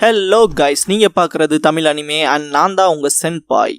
Hello guys, நீங்க பார்க்குறது Tamil anime and நான் தான் உங்க சென்பாய்.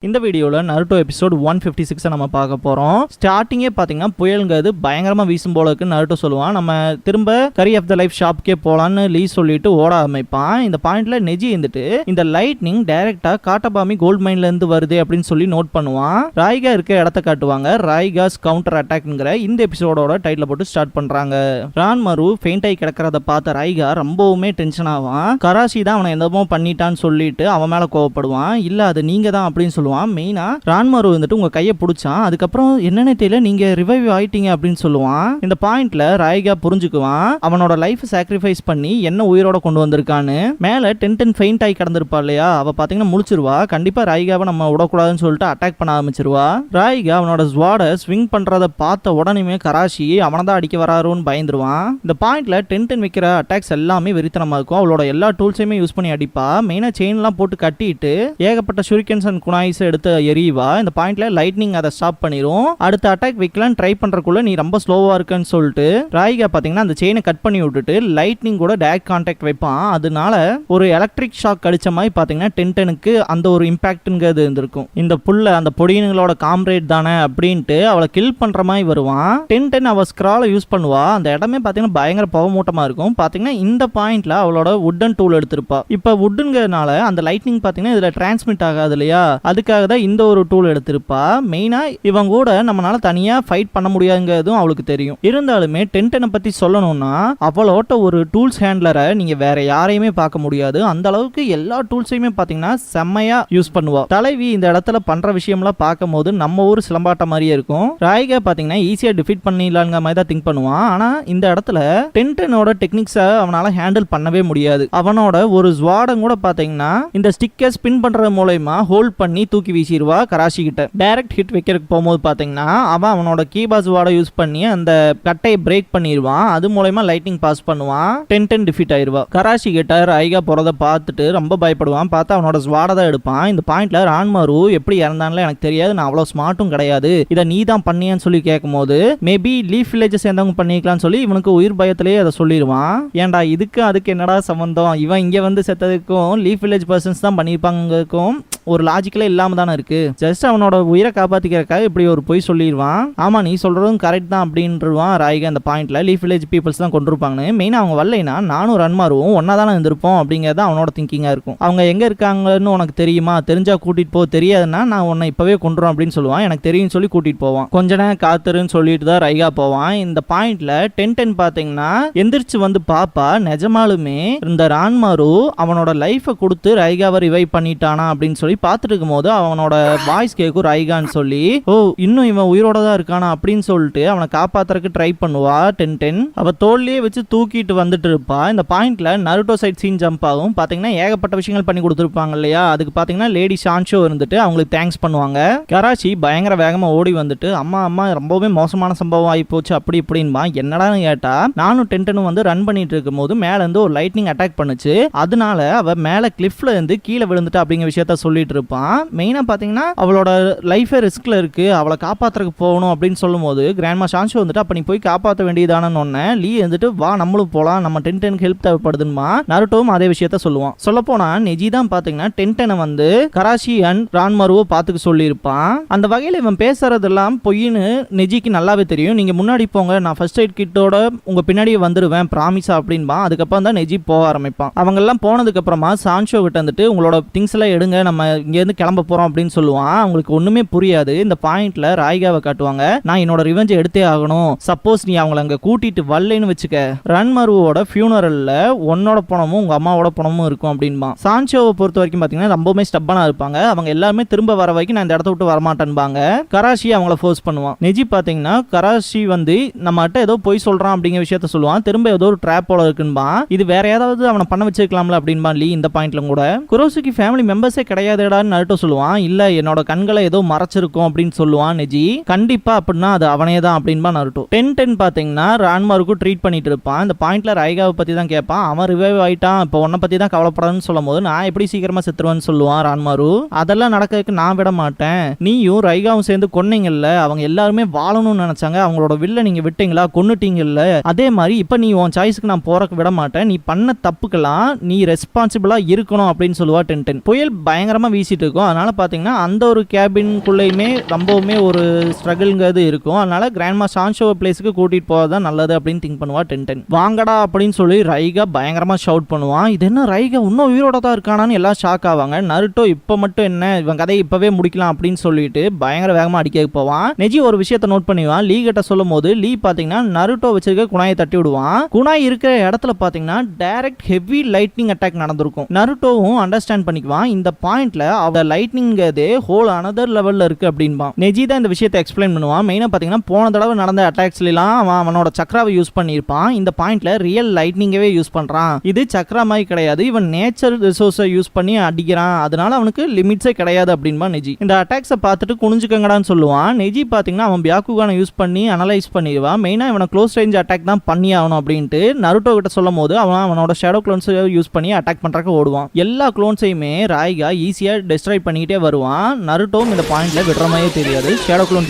இந்த வீடியோவில் நருட்டோ எபிசோட் 156 நம்ம பார்க்க போகிறோம். ஸ்டார்டிங்கே பார்த்தீங்கன்னா புயல்ங்கிறது பயங்கரமாக வீசும் போல இருக்கு நருட்டோ சொல்லுவான். நம்ம திரும்ப கரி ஆஃப் த லைஃப் ஷாப்க்கே போகலான்னு லீ சொல்லிட்டு ஓட ஆரம்பிப்பான். இந்த பாயிண்ட்ல நெஜி இருந்துட்டு இந்த லைட்னிங் டைரக்டாக காட்டபாமி கோல்ட் மைன்லேருந்து வருது அப்படின்னு சொல்லி நோட் பண்ணுவான். ராய்கா இருக்க இடத்த காட்டுவாங்க. ராய்காஸ் கவுண்டர் அட்டாக்ங்கிற இந்த எபிசோடோட டைட்டில் போட்டு ஸ்டார்ட் பண்ணுறாங்க. ரான்மரு ஃபெயிண்ட் ஆகி கிடக்கிறத பார்த்த ராய்கா ரொம்பவுமே டென்ஷன் ஆவான். கராஷி தான் அவனை எந்தமோ பண்ணிட்டான்னு சொல்லிட்டு அவன் மேலே கோவப்படுவான். இல்லை அது நீங்கள் தான் அப்படின்னு சொல்லுவான். மெயினா ரான்மாரு வந்துட்டு உங்க கையை பிடிச்சான். அதுக்கப்புறம் என்னன்னு தெரியல நீங்க ரிவைவ் ஆயிட்டீங்க அப்படின்னு சொல்லுவான். இந்த பாயிண்ட்ல ராய்கா புரிஞ்சுக்குவான் அவனோட லைஃப் சாக்ரிஃபைஸ் பண்ணி என்ன உயிரோட கொண்டு வந்திருக்கான்னு. மேல டென்டன் ஃபெயிண்ட் ஆகி கிடந்திருப்பா இல்லையா, அவ பாத்தீங்கன்னா முழிச்சிருவா. கண்டிப்பா ராய்காவை நம்ம விடக்கூடாதுன்னு சொல்லிட்டு அட்டாக் பண்ண ஆரம்பிச்சிருவா. ராய்கா அவனோட ஸ்வாட ஸ்விங் பண்றத பார்த்த உடனே கராஷி அவனை தான் அடிக்க வராருன்னு பயந்துருவான். இந்த பாயிண்ட்ல டென்டன் வைக்கிற அட்டாக்ஸ் எல்லாமே வெறித்தனமா இருக்கும். அவளோட எல்லா டூல்ஸையுமே யூஸ் பண்ணி அடிப்பா. மெயினா செயின் எல்லாம் போட்டு கட்டிட்டு ஏகப்பட்ட ஷூரிகன்ஸ் அண்ட் குனாய்ஸ் எடுத்து எரியவா. இந்த பாயிண்ட்ல லைட்னிங் அதை ஸ்டாப் பண்ணிரும். அடுத்த அட்டாக் வைக்கலாம் ட்ரை பண்றதுக்குள்ள நீ ரொம்ப ஸ்லோவா இருக்குன்னு சொல்லிட்டு ராய்கா பாத்தீங்கன்னா அந்த செயினை கட் பண்ணி விட்டுட்டு லைட்னிங் கூட டைரக்ட் கான்டாக்ட் வைப்பான். அதனால ஒரு எலக்ட்ரிக் ஷாக் அடிச்ச மாதிரி பாத்தீங்கன்னா டென்டனுக்கு அந்த ஒரு இம்பாக்ட்ங்கிறது இருந்திருக்கும். இந்த புல்ல அந்த பொடியனுங்களோட காம்ரேட் தானே அப்படின்ட்டு அவளை கில் பண்ற மாதிரி வருவான். டென்டன் அவ ஸ்க்ரால யூஸ் பண்ணுவா. அந்த இடமே பாத்தீங்கன்னா பயங்கர பவமூட்டமா இருக்கும். பாத்தீங்கன்னா இந்த பாயிண்ட்ல அவளோட வுட்டன் டூல் எடுத்திருப்பா. இப்ப வுட்டுங்கிறதுனால அந்த லைட்னிங் பாத்தீங்கன்னா இதுல டிரான்ஸ்மிட் ஆகாது இல்லையா, அதுக்காக தான் இந்த ஒரு டூல் எடுத்திருப்பா. மெயினா இவங்க கூட நம்மளால தனியா ஃபைட் பண்ண முடியாதுங்கிறதும் அவளுக்கு தெரியும். இருந்தாலுமே டென்டனை பத்தி சொல்லணும்னா அவளோட ஒரு டூல்ஸ் ஹேண்ட்லரை நீங்க வேற யாரையுமே பார்க்க முடியாது. அந்த அளவுக்கு எல்லா டூல்ஸையுமே பாத்தீங்கன்னா செம்மையா யூஸ் பண்ணுவா. தலைவி இந்த இடத்துல பண்ற விஷயம்லாம் பார்க்கும் போது நம்ம ஊர் சிலம்பாட்ட மாதிரியே இருக்கும். ராய்கா பாத்தீங்கன்னா ஈஸியா டிஃபீட் பண்ணிடலாங்கிற மாதிரி தான் திங்க் பண்ணுவான். ஆனா இந்த இடத்துல டென்டனோட டெக்னிக்ஸை அவனால ஹேண்டில் பண்ணவே முடியாது. அவனோட ஒரு ஸ்வாடம் கூட பாத்தீங்கன்னா இந்த ஸ்டிக்கை ஸ்பின் பண்றது மூலமா ஹோல்ட் பண்ணி தூக்கி வீசிடுவா கராஷி கிட்ட. டைரக்ட் ஹிட் வைக்கிறதுக்கு போகும்போது பாத்தீங்கன்னா அவனோட கீபாஸ் வாட யூஸ் பண்ணி அந்த கட்டையை பிரேக் பண்ணிடுவான். அது மூலமா லைட்னிங் பாஸ் பண்ணுவான். டென்டன் டிஃபீட் ஆயிருவா. கராஷி கிட்ட ராய்கா போறத பார்த்துட்டு ரொம்ப பயப்படுவான். பார்த்து அவனோட ஸ்வாட தான் எடுப்பான். இந்த பாயிண்ட்ல ரான்மாரு எப்படி இறந்தான்ல எனக்கு தெரியாது, நான் அவ்வளவு ஸ்மார்ட்டும் கிடையாது, இதை நீ தான் பண்ணியான்னு சொல்லி கேட்கும் போது மேபி லீஃப் வில்லேஜ் சேர்ந்தவங்க பண்ணிக்கலாம்னு சொல்லி இவனுக்கு உயிர் பயத்திலேயே அதை சொல்லிடுவான். ஏன்டா இதுக்கு அதுக்கு என்னடா சம்பந்தம், இவன் இங்க வந்து செத்ததுக்கும் லீஃப் வில்லேஜ் பர்சன்ஸ் தான் பண்ணியிருப்பாங்கக்கும் ஒரு லாஜிக்கலே இல்லாம தானே இருக்கு. ஜஸ்ட் அவனோட உயிரை காப்பாத்திக்கிறக்காக இப்படி ஒரு பொய் சொல்லிடுவான். ஆமா நீ சொல்றதும் கரெக்ட் தான் அப்படின்றான் ராய்கா. அந்த பாயிண்ட்ல லீஃப் வில்லேஜ் பீப்புள்ஸ் தான் கொண்டிருப்பாங்கன்னு. மெயினா அவங்க வரலைன்னா நானும் ரன்மாருவும் ஒன்னா தானே இருந்திருப்போம் அப்படிங்கிறது அவனோட திங்கிங்கா இருக்கும். அவங்க எங்க இருக்காங்கன்னு உனக்கு தெரியுமா, தெரிஞ்சா கூட்டிட்டு போ, தெரியாதுன்னா நான் உன்னை இப்பவே கொண்டுறோம் அப்படின்னு சொல்லுவான். எனக்கு தெரியும் சொல்லி கூட்டிட்டு போவான். கொஞ்ச நேரம் காத்துருன்னு சொல்லிட்டு தான் ரைகா போவான். இந்த பாயிண்ட்ல டென்டன் பாத்தீங்கன்னா எந்திரிச்சு வந்து பாப்பா நிஜமாலுமே இந்த ரான்மாரு அவனோட லைஃபை கொடுத்து ரைகாவை ரிவைவ் பண்ணிட்டானா அப்படின்னு சொல்லி பார்த்துட்டு இருக்கும் போது அவனோட வாய்ஸ் கேட்கும் ரைகான்னு சொல்லி. ஓ இன்னும் இவன் உயிரோட தான் இருக்கானா அப்படின்னு சொல்லிட்டு அவனை காப்பாத்துறதுக்கு ட்ரை பண்ணுவா. டென்டன் அவ தோல்லையே வச்சு தூக்கிட்டு வந்துட்டு இருப்பா. இந்த பாயிண்ட்ல நருட்டோ சைட் சீன் ஜம்ப் ஆகும். பாத்தீங்கன்னா ஏகப்பட்ட விஷயங்கள் பண்ணி கொடுத்துருப்பாங்க இல்லையா, அதுக்கு பாத்தீங்கன்னா லேடி சான்ஷோ இருந்துட்டு அவங்களுக்கு தேங்க்ஸ் பண்ணுவாங்க. கராச்சி பயங்கர வேகமா ஓடி வந்துட்டு அம்மா அம்மா ரொம்பவே மோசமான சம்பவம் ஆகி போச்சு அப்படி இப்படின்பா. என்னடான்னு கேட்டா நானும் டென்டனும் வந்து ரன் பண்ணிட்டு இருக்கும் போது மேல இருந்து ஒரு லைட்னிங் அட்டாக் பண்ணுச்சு, அதனால அவ மேல கிளிஃப்ல இருந்து கீழே விழுந்துட்டு அப்படிங்கிற விஷயத்த சொல்லிட்டு இருப்பான். மெயினா பாத்தீங்கன்னா அவளோட லைஃபே ரிஸ்க்ல இருக்கு, அவளை காப்பாத்துறதுக்கு போகணும் அப்படின்னு சொல்லும் போது கிராண்ட்மா சான்ஷோ வந்துட்டு அப்ப நீ போய் காப்பாற்ற வேண்டியதானு ஒன்னு லீ வந்துட்டு வா நம்மளும் போலாம், நம்ம டென்டனுக்கு ஹெல்ப் தேவைப்படுதுமா. நருட்டோவும் அதே விஷயத்த சொல்லுவான். சொல்ல போனா நெஜி தான் பாத்தீங்கன்னா டென்டனை வந்து கராஷி அண்ட் ரான்மாருவை பாத்துக்க சொல்லியிருப்பான். அந்த வகையில இவன் பேசுறதெல்லாம் பொய்னு நெஜிக்கு நல்லாவே தெரியும். நீங்க முன்னாடி போங்க, நான் ஃபர்ஸ்ட் எய்ட் கிட்டோட உங்க பின்னாடியே வந்துருவேன் ப்ராமிஸா அப்படின்பா. அதுக்கப்புறம் தான் நெஜி போக ஆரம்பிப்பான். அவங்க எல்லாம் போனதுக்கு அப்புறமா சான்ஷோ கிட்ட வந்துட்டு உங்களோட திங்ஸ் எல்லாம் எடுங்க, நம்ம இங்க இருந்து கிளம்ப போறோம் அப்படின்னு சொல்லுவான். அவங்களுக்கு ஒண்ணுமே புரியாது. இந்த பாயிண்ட்ல ராய்காவை காட்டுவாங்க. நான் என்னோட ரிவெஞ்ச் எடுத்தே ஆகணும், சப்போஸ் நீ அவங்கள அங்க கூட்டிட்டு வரலைன்னு வச்சுக்க ரன்மருவோட ஃபியூனரல்ல உன்னோட பணமும் உங்க அம்மாவோட பணமும் இருக்கும் அப்படின்பா. சான்ஷோவை பொறுத்த வரைக்கும் பாத்தீங்கன்னா ரொம்பவே ஸ்டப்பனா இருப்பாங்க. அவங்க எல்லாருமே திரும்ப வர வரைக்கும் நான் இந்த இடத்த விட்டு வரமாட்டேன்பாங்க. கராஷி அவங்கள ஃபோர்ஸ் பண்ணுவான். நெஜி பாத்தீங்கன்னா கராஷி வந்து நம்மகிட்ட ஏதோ பொய் சொல்றான் அப்படிங்கிற விஷயத்த சொல்லுவான். திரும்ப ஏதோ ஒரு ட்ராப் போல இருக்குன்பா. இது வேற ஏதாவது அவனை பண்ண வச்சிருக்கலாம்ல அப்படின்பா லீ. இந்த பாயிண்ட்ல கூட குரோசுக்கு ஃபேமிலி மெம்பர்ஸே கிடையாதுடான்னு நருட்டோ சொல்லுவான். சொல்லுவான். இல்ல என்னோட கண்களை ஏதோ மறைச்சிருக்கும் அப்படின்னு சொல்லுவான் நெஜி. கண்டிப்பா அப்படின்னா அது அவனே தான் அப்படின்பா நருட்டோ. 10-10 பாத்தீங்கன்னா ரான்மாருக்கு ட்ரீட் பண்ணிட்டு இருப்பான். இந்த பாயிண்ட்ல ரைகாவை பத்தி தான் கேட்பான். அவன் ரிவைவ் ஆயிட்டான், இப்போ உன்னை பத்தி தான் கவலைப்படாதுன்னு சொல்லும் போது நான் எப்படி சீக்கிரமா செத்துருவேன்னு சொல்லுவான் ரான்மாரு. அதெல்லாம் நடக்கிறதுக்கு நான் விட மாட்டேன், நீயும் ரைகாவும் சேர்ந்து கொன்னீங்கல்ல, அவங்க எல்லாருமே வாழணும்னு நினைச்சாங்க, அவங்களோட வில்ல நீங்க விட்டீங்களா, கொன்னுட்டீங்கல்ல, அதே மாதிரி இப்ப நீ உன் சாய்ஸ்க்கு நான் போறக்கு விட மாட்டேன், நீ பண்ண தப்புக்கெல்லாம் நீ ரெஸ்பான்சிபிளா இருக்கணும் அப்படின்னு சொல்லுவா 10-10. புயல் பயங்கரமா வீசிட்டு இருக்கும். அதனால பாத்தீங்கன்னா அந்த ஒரு கேபின்குள்ளேயுமே ரொம்பவுமே ஒரு ஸ்ட்ரகிள்ங்கிறது இருக்கும். அதனால கிராண்ட்மா சான்ஷோ பிளேஸுக்கு கூட்டிட்டு போறதா நல்லது அப்படின்னு திங்க் பண்ணுவா 10-10. வாங்கடா அப்படின்னு சொல்லி ரைகா பயங்கரமா ஷவுட் பண்ணுவான். இது என்ன ரைகா இன்னும் உயிரோட தான் இருக்கானான்னு எல்லாம் ஷாக் ஆவாங்க. நருட்டோ இப்ப மட்டும் என்ன இவன் கதையை இப்பவே முடிக்கலாம் அப்படின்னு சொல்லிட்டு பயங்கர வேகமா அடிக்க போவான். நெஜி ஒரு விஷயத்தை நோட் பண்ணிவான். லீ கிட்ட சொல்லும் போது லீ பாத்தீங்கன்னா நருட்டோ வச்சிருக்க குணாயை தட்டி விடுவான். குணாய் இருக்கிற இடத்துல பாத்தீங்கன்னா டைரக்ட் ஹெவி லைட்னிங் அட்டாக் நடந்திருக்கும். நருட்டோவும் அண்டர்ஸ்டாண்ட் பண்ணிக்குவான். இந்த பாயிண்ட்ல அவ லைட்னிங்கிறதே ஹோல் அனதர் லெவல்ல இருக்கு அப்படின்பா. நெஜி தான் இந்த விஷயத்தை எக்ஸ்பிளைன் பண்ணுவான். மெயினா பாத்தீங்கன்னா போன தடவை நடந்த அட்டாக்ஸ்ல எல்லாம் அவனோட சக்ராவை யூஸ் பண்ணியிருப்பான். இந்த பாயிண்ட்ல ரியல் லைட்னிங்கவே யூஸ் பண்றான். இது சக்ரா மாதிரி கிடையாது, இவன் நேச்சர் ரிசோர்ஸை யூஸ் பண்ணி அடிக்கிறான், அதனால அவனுக்கு லிமிட்ஸே கிடையாது அப்படின்பா நெஜி. இந்த அட்டாக்ஸை பார்த்துட்டு குனிஞ்சுக்கங்கடான்னு சொல்லுவான். நெஜி பாத்தீங்கன்னா அவன் பியாக்குகானை யூஸ் பண்ணி அனலைஸ் பண்ணிடுவான். மெயினா இவனை க்ளோஸ் ரேஞ்ச் அட்டாக் தான் பண்ணி ஆகணும் அப்படின்ட்டு நருட்டோ கிட்ட சொல்லும் போது அவனோட ஷேடோ க்ளோன்ஸ் யூஸ் பண்ணி அட்டாக் பண்றதுக்கு ஓடுவான். எல்லா க்ளோன்ஸையுமே ராய்கா ஈஸியா டெஸ்ட்ராய் பண்ணிக்கிட்டே வருவான். நருட்டோவும் இந்த பாயிண்ட்ல விடுற மாதிரியே தெரியாது. ஷேடோ க்ளோன்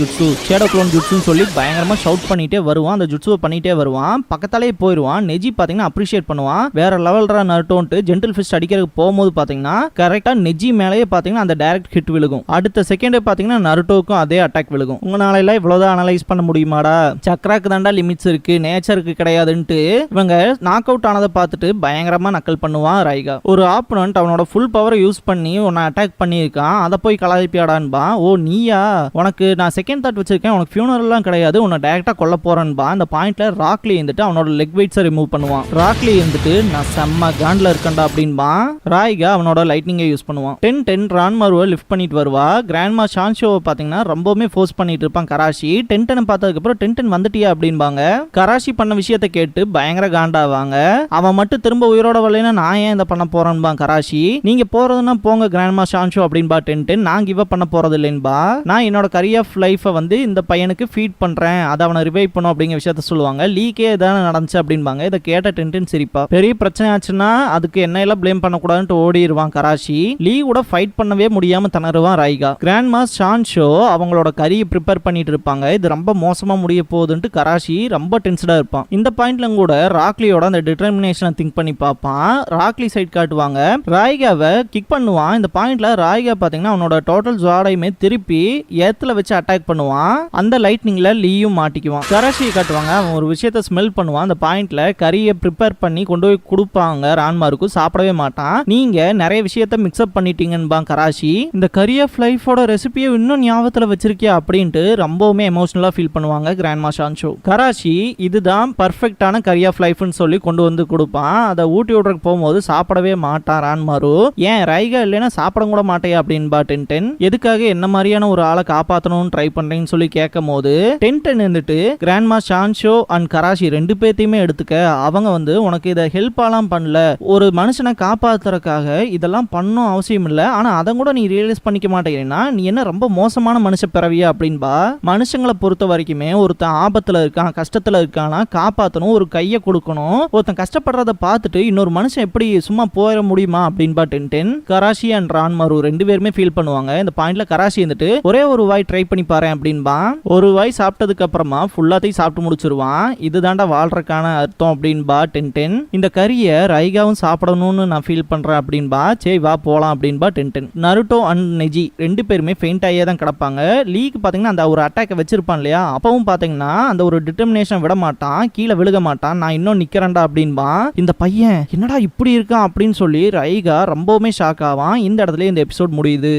ஜுட்ஸுன்னு சொல்லி பயங்கரமா ஷவுட் பண்ணிட்டே வருவான். அந்த ஜுட்ஸுவை பண்ணிட்டே வருவான். பக்கத்தாலே போயிடுவான். நெஜி பாத்தீங்கன்னா அப்ரிஷியேட் பண்ணுவான். வேற லெவல்ரா நருட்டோன்ட்டு ஜென்டில் ஃபிஸ்ட் அடிக்கிறதுக்கு போகும்போது பாத்தீங்கன்னா கரெக்டா நெஜி மேலேயே பாத்தீங்கன்னா அந்த டைரக்ட் ஹிட் விழுகும். அடுத்த செகண்டே பாத்தீங்கன்னா நருட்டோக்கும் அதே அட்டாக் விழுகும். உங்களால எல்லாம் இவ்வளவுதான் அனலைஸ் பண்ண முடியுமாடா, சக்ராக்கு தாண்டா லிமிட்ஸ் இருக்கு, நேச்சருக்கு கிடையாதுன்ட்டு இவங்க நாக் அவுட் ஆனதை பார்த்துட்டு பயங்கரமா நக்கல் பண்ணுவான் ரைகா. ஒரு ஆப்போனன்ட் அவனோட ஃபுல் பவரை யூஸ் பண்ணி உன்னை அட்டாக் பண்ணியிருக்கான், அதை போய் கலாய்ப்பியாடான்பா. ஓ நீயா, உனக்கு நான் செகண்ட் தாட் வச்சிருக்கேன், உனக்கு ஃபியூனரெல்லாம் கிடையாது, உன்னை டைரக்டா கொல்ல போறேன்பா. அந்த பாயிண்ட்ல ராக்லி இருந்துட்டு அவனோட லெக் வெயிட்ஸை ரிமூவ் பண்ணுவான். ராக்லி இருந்துட்டு நான் செம்ம காண்ட்ல இருக்கேன்டா அப்படின்பா. ராய்கா அவனோட லைட்னிங்கை யூஸ் பண்ணுவான். 10-10 ரான்மாருவை லிஃப்ட் பண்ணிட்டு வருவா. கிராண்ட்மா சான்ஷோவை பாத்தீங்கன்னா ரொம்பவுமே ஃபோர்ஸ் பண்ணிட்டு இருப்பான் கராஷி. 10-10 பார்த்ததுக்கு அப்புறம் 10-10 வந்துட்டியா அப்படின்பாங்க. கராஷி பண்ண விஷயத்தை கேட்டு பயங்கர காண்டாவாங்க. அவன் மட்டும் திரும்ப உயிரோட வரலைன்னா நான் ஏன் இதை பண்ண போறேன்பா கராஷி. நீங்க போறதுன்னா போங்க கிராண்ட்மா சான்ஷோ அப்படின்பா 10-10. நான் கிவ் அப் பண்ண போறது இல்லைன்பா. நான் என்னோட கரியர் ஆஃப் லைஃபை வந்து இந்த பையனுக்கு ஃபீட் பண்றேன், அதை அவனை ரிவைவ் பண்ணும் அப்படிங்கிற விஷயத்த சொல்லுவாங்க. லீக்கே எதாவது நடந்துச்சு அப்படின்பாங்க. இதை கேட்ட 10-10 சிரிப்பா. பெரிய பிரச்சனை ஆச்சுன்னா அதுக்கு என்ன எல்லாம் பிளேம் பண்ணக்கூடாதுன்னு ஓடிடுவான் கராஷி. லீ கூட ஃபைட் பண்ணவே முடியாம திணறுவான் ரைகா. கிராண்ட்மா சான்ஷோ அவங்களோட கரியை ப்ரிப்பேர் பண்ணிட்டு இருப்பாங்க. இது ரொம்ப மோசமா முடிய போகுதுன்ட்டு கராஷி ரொம்ப டென்ஸ்டா இருப்பான். இந்த பாயிண்ட்ல கூட ராக்லியோட அந்த டிட்டர்மினேஷனை திங்க் பண்ணி பார்ப்பான். ராக்லி சைட் காட்டுவாங்க. ராய்காவை கிக் பண்ணுவான். இந்த பாயிண்ட்ல ராய்கா பாத்தீங்கன்னா அவனோட டோட்டல் ஜாடையுமே திருப்பி ஏத்துல வச்சு அட்டாக் பண்ணுவான். அந்த லைட்னிங்ல லீயும் மாட்டிக்குவான். கராஷியை காட்டுவாங்க. அவன் ஒரு விஷயத்தை ஸ்மெல் பண்ணுவான். அந்த பாயிண்ட்ல கரியை ப்ரிப்பேர் பண்ணி கொண்டு போய் கொடுப்பாங்க ரான்மாருக்கு. சாப்பிடவே மாட்டான். நீங்க நிறைய விஷயத்த மிக்ஸ்அப் பண்ணிட்டீங்கன்பா கராஷி. இந்த கரி ஆஃப் லைஃபோட ரெசிபியை இன்னும் ஞாபகத்துல வச்சிருக்கியா அப்படின்ட்டு ரொம்பவுமே எமோஷனலா ஃபீல் பண்ணுவாங்க கிராண்ட்மா சான்ஷோ. கராஷி இதுதான் பர்ஃபெக்டான கரி ஆஃப் லைஃப்னு சொல்லி கொண்டு வந்து கொடுப்பான். அதை ஊட்டி விட்றதுக்கு போகும்போது சாப்பிடவே மாட்டான் ரான்மாரு. ஏன் ரைகா இல்லைன்னா சாப்பிட கூட மாட்டேயா அப்படின்பா 10-10. எதுக்காக என்ன மாதிரியான ஒரு ஆளை காப்பாற்றணும்னு ட்ரை பண்றேன்னு சொல்லி கேட்கும் போது 10-10 இருந்துட்டு கிராண்ட்மா சான்ஷோ அண்ட் கராஷி ரெண்டு பேர்த்தையுமே எடுத்துக்க. அவங்க வந்து உனக்கு இதை ஹெல்ப் ஆலாம் பண்ணல, ஒரு மனுஷனை காப்பாத்துறதுக்காக இதெல்லாம் பண்ணும் அவசியம் இல்லை, ஆனா அதை கூட நீ ரியலைஸ் பண்ணிக்க மாட்டேங்கிறீன்னா நீ என்ன ரொம்ப மோசமான மனுஷ பிறவியா அப்படின்பா. மனுஷங்களை பொறுத்த வரைக்குமே ஒருத்தன் ஆபத்துல இருக்கான், கஷ்டத்துல இருக்கானா காப்பாற்றணும், ஒரு கையை கொடுக்கணும். ஒருத்தன் கஷ்டப்படுறத பார்த்துட்டு இன்னொரு மனுஷன் எப்படி சும்மா போயிட முடியுமா அப்படின்பா 10-10. கராஷி அண்ட் ரான்மாரு ரெண்டு பேருமே ஃபீல் பண்ணுவாங்க. இந்த பாயிண்ட்ல கராஷி வந்துட்டு ஒரே ஒரு வாய் ட்ரை பண்ணி பாரு அப்படின்பா. ஒரு வாய் சாப்பிட்டதுக்கு அப்புறமா ஃபுல்லாத்தையும் சாப்பிட்டு முடிச்சிருவான். இதுதாண்டா வாழ்றதுக்கான அர்த்தம் அப்படின்பா 10-10. இந்த கரியை ரைகாவும் சாப்பிடணும்னு நான் ஃபீல் பண்றேன் அப்படின்பா. சரி வா போலாம் அப்படின்பா 10-10. நருட்டோ அண்ட் நெஜி ரெண்டு பேருமே ஃபெயிண்ட் ஆகியே தான் கிடப்பாங்க. லீக்கு பாத்தீங்கன்னா அந்த ஒரு அட்டாக்கை வச்சிருப்பான் இல்லையா, அப்பவும் பாத்தீங்கன்னா அந்த ஒரு டிட்டர்மினேஷன் விட மாட்டான், கீழே விழுக மாட்டான். நான் இன்னும் நிக்கிறேன்டா அப்படின்பா. இந்த பையன் என்னடா இப்படி இருக்கான் அப்படின்னு சொல்லி ரைகா ரொம்பவுமே ஷாக் ஆவான். இந்த இடத்துல இந்த எபிசோட் முடியுது.